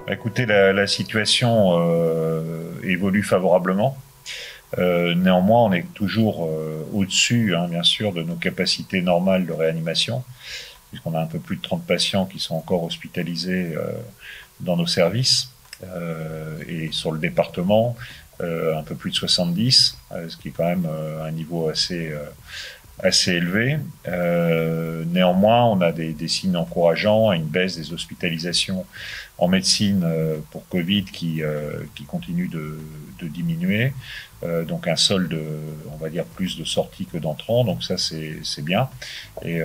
Écoutez, la situation évolue favorablement. Néanmoins, on est toujours au-dessus, hein, bien sûr, de nos capacités normales de réanimation, puisqu'on a un peu plus de 30 patients qui sont encore hospitalisés dans nos services. Et sur le département, un peu plus de 70, ce qui est quand même un niveau assez élevé. Néanmoins, on a des signes encourageants, une baisse des hospitalisations en médecine pour Covid qui continue de diminuer. Donc un solde, on va dire, plus de sorties que d'entrants, donc ça c'est bien. Et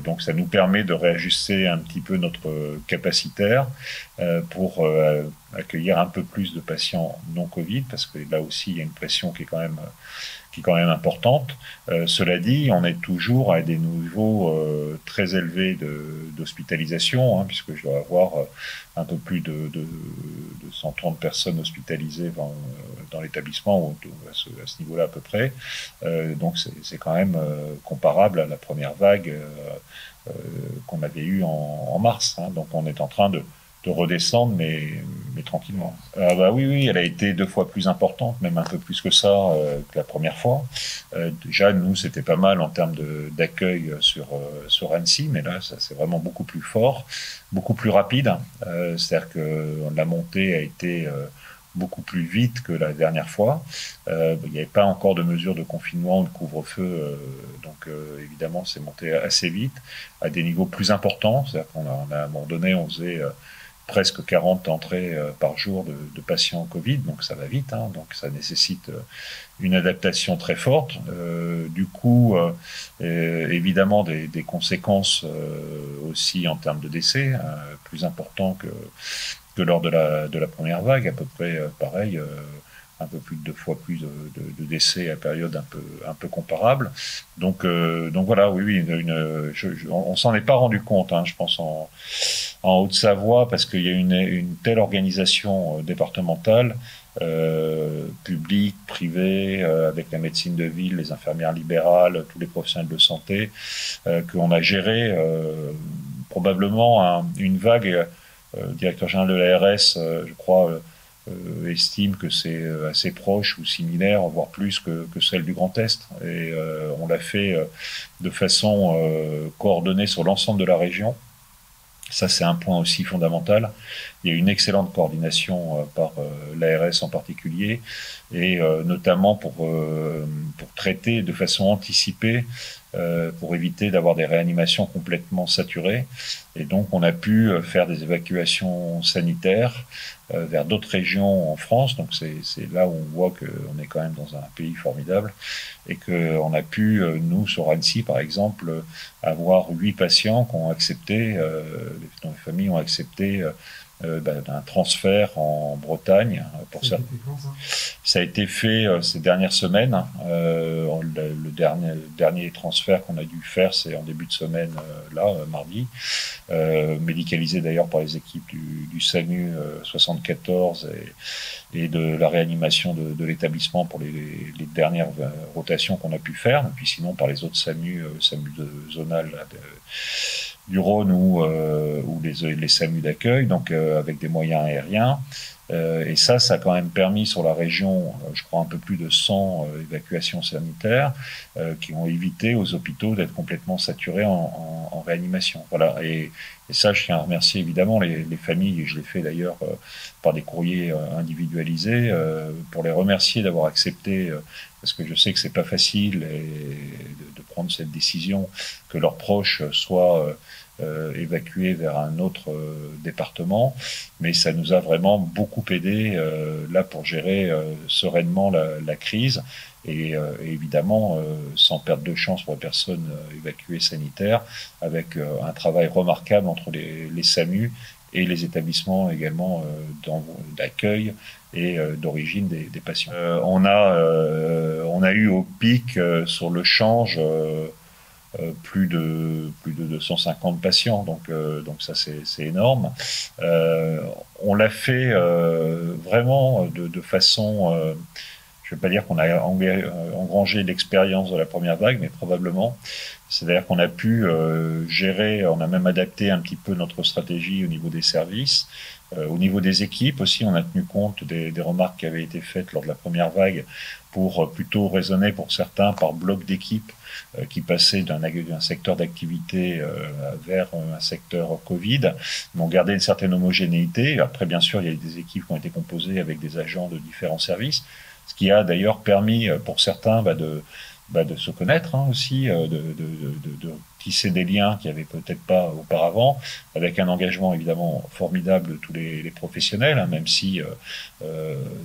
donc ça nous permet de réajuster un petit peu notre capacitaire pour accueillir un peu plus de patients non Covid, parce que là aussi il y a une pression qui est quand même importante. Cela dit, on est toujours à des niveaux très élevés d'hospitalisation, hein, puisque je dois avoir un peu plus de 130 personnes hospitalisées dans l'établissement, ou à ce niveau-là à peu près. Donc c'est quand même comparable à la première vague qu'on avait eue en mars. Hein. Donc on est en train de redescendre, mais tranquillement. Ah bah oui, oui, elle a été 2 fois plus importante, même un peu plus que ça que la première fois. Déjà, nous, c'était pas mal en termes d'accueil sur Annecy, mais là, ça c'est vraiment beaucoup plus fort, beaucoup plus rapide. C'est-à-dire que la montée a été beaucoup plus vite que la dernière fois. Il n'y avait pas encore de mesures de confinement ou de couvre-feu, donc évidemment, c'est monté assez vite, à des niveaux plus importants. C'est-à-dire à un moment donné, on faisait presque 40 entrées par jour de patients Covid, donc ça va vite, hein, donc ça nécessite une adaptation très forte. Du coup, évidemment, des conséquences aussi en termes de décès, plus importants que lors de la première vague, à peu près pareil. Un peu plus de 2 fois plus de décès à période un peu comparable. Donc voilà, oui, on s'en est pas rendu compte, hein, je pense, en Haute-Savoie, parce qu'il y a une telle organisation départementale, publique, privée, avec la médecine de ville, les infirmières libérales, tous les professionnels de santé, qu'on a géré probablement une vague. Le directeur général de l'ARS, je crois, estime que c'est assez proche ou similaire, voire plus que celle du Grand Est. Et on l'a fait de façon coordonnée sur l'ensemble de la région. Ça, c'est un point aussi fondamental. Il y a une excellente coordination par l'ARS en particulier, et notamment pour traiter de façon anticipée, pour éviter d'avoir des réanimations complètement saturées. Et donc, on a pu faire des évacuations sanitaires vers d'autres régions en France. Donc, c'est là où on voit qu'on est quand même dans un pays formidable, et qu'on a pu, nous, sur Annecy, par exemple, avoir 8 patients qui ont accepté, dont les familles ont accepté d'un transfert en Bretagne. Pour ça, ça a été fait ces dernières semaines. Le dernier transfert qu'on a dû faire, c'est en début de semaine, mardi, médicalisé d'ailleurs par les équipes du SAMU 74 et de la réanimation de l'établissement pour les dernières rotations qu'on a pu faire, et puis sinon par les autres SAMU, SAMU zonal du Rhône ou les SAMU d'accueil, donc avec des moyens aériens. Et ça a quand même permis sur la région, je crois, un peu plus de 100 évacuations sanitaires qui ont évité aux hôpitaux d'être complètement saturés en réanimation. Voilà. Et ça, je tiens à remercier évidemment les familles, et je l'ai fait d'ailleurs par des courriers individualisés, pour les remercier d'avoir accepté, parce que je sais que c'est pas facile de prendre cette décision, que leurs proches soient évacués vers un autre département, mais ça nous a vraiment beaucoup aidé là pour gérer sereinement la crise, et évidemment sans perdre de chance pour les personnes évacuées sanitaires, avec un travail remarquable entre les SAMU et les établissements également d'accueil et d'origine des patients. On a eu au pic sur le change plus de 250 patients, donc ça c'est énorme. On l'a fait vraiment de façon, je ne vais pas dire qu'on a engrangé l'expérience de la première vague, mais probablement. C'est-à-dire qu'on a pu gérer, on a même adapté un petit peu notre stratégie au niveau des services. Au niveau des équipes aussi, on a tenu compte des remarques qui avaient été faites lors de la première vague pour plutôt raisonner pour certains par bloc d'équipes qui passaient d'un secteur d'activité vers un secteur Covid, mais ont gardé une certaine homogénéité. Après, bien sûr, il y a des équipes qui ont été composées avec des agents de différents services, ce qui a d'ailleurs permis pour certains de se connaître aussi, de tisser des liens qu'il n'y avait peut-être pas auparavant, avec un engagement évidemment formidable de tous les professionnels, même si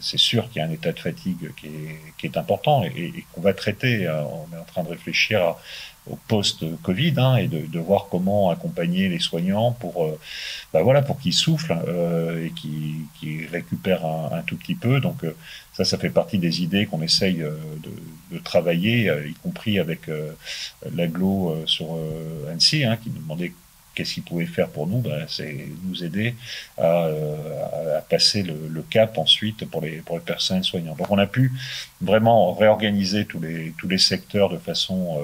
c'est sûr qu'il y a un état de fatigue qui est important et qu'on va traiter. On est en train de réfléchir au post-Covid et de voir comment accompagner les soignants pour pour qu'ils soufflent et qu'ils récupèrent un tout petit peu. Donc ça fait partie des idées qu'on essaye de travailler, y compris avec l'agglo sur Annecy, qui nous demandait qu'est-ce qu'il pouvait faire pour nous. C'est nous aider à passer le cap ensuite pour les personnels soignants. Donc on a pu vraiment réorganiser tous les secteurs de façon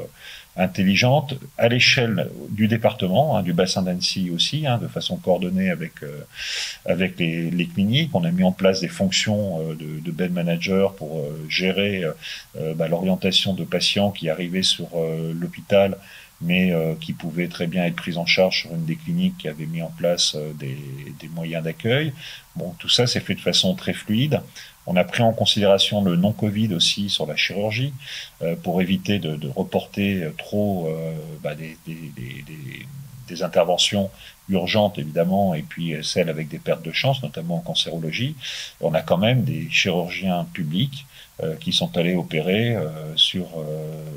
intelligente à l'échelle du département, du bassin d'Annecy aussi, de façon coordonnée avec les cliniques. On a mis en place des fonctions de bed manager pour gérer l'orientation de patients qui arrivaient sur l'hôpital, mais qui pouvaient très bien être pris en charge sur une des cliniques qui avait mis en place des moyens d'accueil. Bon, tout ça s'est fait de façon très fluide. On a pris en considération le non-Covid aussi sur la chirurgie pour éviter de reporter trop des interventions urgentes évidemment et puis celles avec des pertes de chance, notamment en cancérologie. On a quand même des chirurgiens publics qui sont allés opérer sur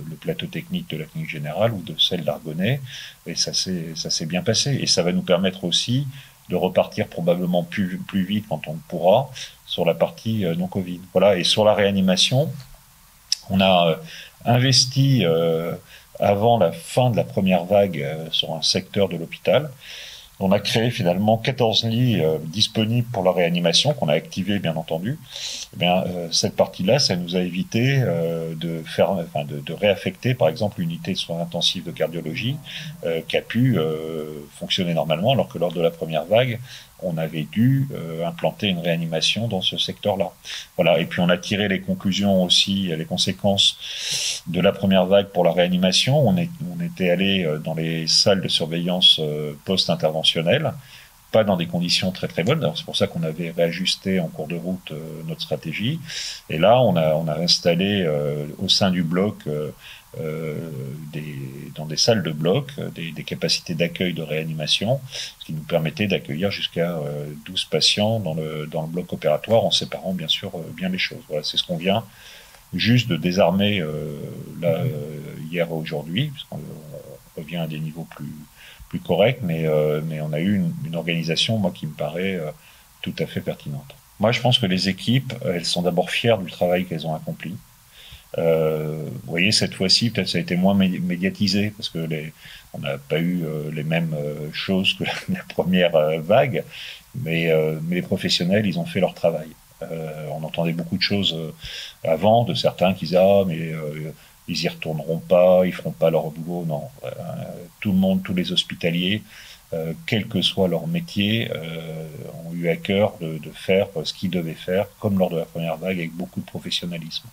le plateau technique de la clinique générale ou de celle d'Argonnet, et ça s'est bien passé. Et ça va nous permettre aussi de repartir probablement plus vite quand on le pourra sur la partie non-Covid. Voilà. Et sur la réanimation, on a investi avant la fin de la première vague sur un secteur de l'hôpital. On a créé finalement 14 lits disponibles pour la réanimation, qu'on a activé bien entendu. Cette partie-là, ça nous a évité de réaffecter par exemple l'unité de soins intensifs de cardiologie qui a pu fonctionner normalement, alors que lors de la première vague, on avait dû implanter une réanimation dans ce secteur-là. Voilà. Et puis on a tiré les conclusions aussi, les conséquences de la première vague pour la réanimation. On était allé dans les salles de surveillance post-interventionnelle, pas dans des conditions très très bonnes. C'est pour ça qu'on avait réajusté en cours de route notre stratégie. Et là, on a installé au sein du bloc dans des salles de bloc, des capacités d'accueil de réanimation, ce qui nous permettait d'accueillir jusqu'à 12 patients dans le bloc opératoire en séparant bien sûr bien les choses. Voilà, c'est ce qu'on vient juste de désarmer hier et aujourd'hui, puisqu'on revient à des niveaux plus corrects, mais on a eu une organisation, moi, qui me paraît tout à fait pertinente. Moi, je pense que les équipes, elles sont d'abord fières du travail qu'elles ont accompli. Vous voyez, cette fois-ci, peut-être ça a été moins médiatisé parce que on n'a pas eu les mêmes choses que la première vague, mais les professionnels, ils ont fait leur travail. On entendait beaucoup de choses avant de certains qui disaient ils y retourneront pas, ils feront pas leur boulot. Non, tout le monde, tous les hospitaliers, quel que soit leur métier, ont eu à cœur de faire ce qu'ils devaient faire, comme lors de la première vague, avec beaucoup de professionnalisme.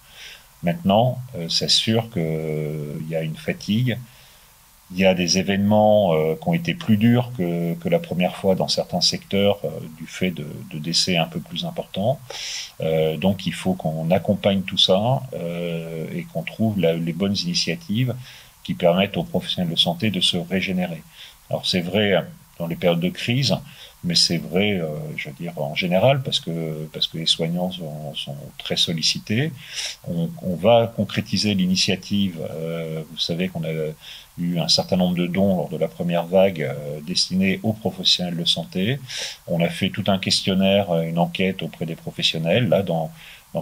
Maintenant, c'est sûr qu'il y a une fatigue. Il y a des événements qui ont été plus durs que la première fois dans certains secteurs du fait de décès un peu plus importants. Donc il faut qu'on accompagne tout ça et qu'on trouve les bonnes initiatives qui permettent aux professionnels de santé de se régénérer. Alors c'est vrai dans les périodes de crise, mais c'est vrai, je veux dire, en général, parce que les soignants sont très sollicités. On va concrétiser l'initiative. Vous savez qu'on a eu un certain nombre de dons lors de la première vague destinés aux professionnels de santé. On a fait tout un questionnaire, une enquête auprès des professionnels. Là, dans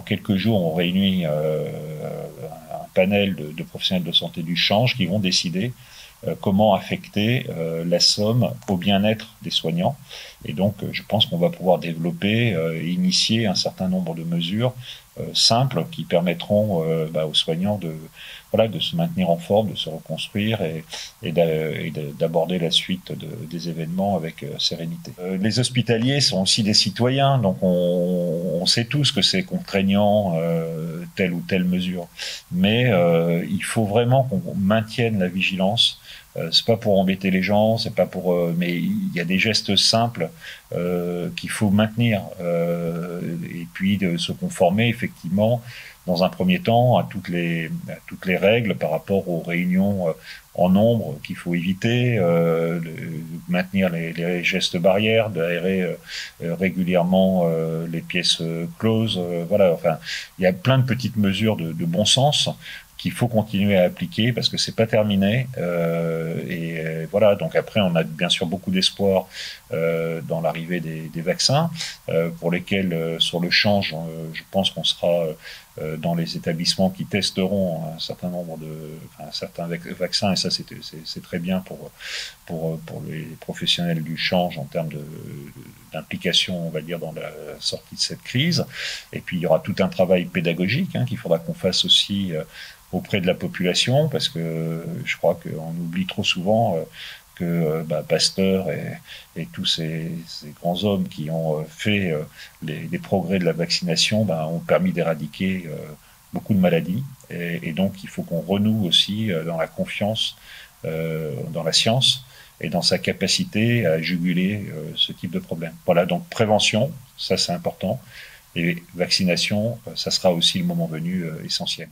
quelques jours, on réunit un panel de professionnels de santé du change qui vont décider comment affecter la somme au bien-être des soignants. Et donc, je pense qu'on va pouvoir développer et initier un certain nombre de mesures simples qui permettront aux soignants de se maintenir en forme, de se reconstruire et d'aborder la suite des événements avec sérénité. Les hospitaliers sont aussi des citoyens, donc on sait tous que c'est contraignant telle ou telle mesure, mais il faut vraiment qu'on maintienne la vigilance. C'est pas pour embêter les gens, c'est pas pour, mais il y a des gestes simples qu'il faut maintenir et puis de se conformer effectivement dans un premier temps à toutes les règles par rapport aux réunions en nombre qu'il faut éviter, maintenir les gestes barrières, d'aérer régulièrement les pièces closes, voilà. Enfin, il y a plein de petites mesures de bon sens qu'il faut continuer à appliquer parce que c'est pas terminé voilà. Donc après on a bien sûr beaucoup d'espoir dans l'arrivée des vaccins pour lesquels sur le champ je pense qu'on sera dans les établissements qui testeront un certain nombre certains vaccins et ça c'est très bien pour les professionnels du change en termes d'implication, on va dire, dans la sortie de cette crise. Et puis il y aura tout un travail pédagogique qu'il faudra qu'on fasse aussi auprès de la population, parce que je crois qu'on oublie trop souvent que Pasteur et tous ces grands hommes qui ont fait les progrès de la vaccination ont permis d'éradiquer beaucoup de maladies. Et donc il faut qu'on renoue aussi dans la confiance dans la science et dans sa capacité à juguler ce type de problème. Voilà, donc prévention, ça c'est important, et vaccination, ça sera aussi le moment venu essentiel.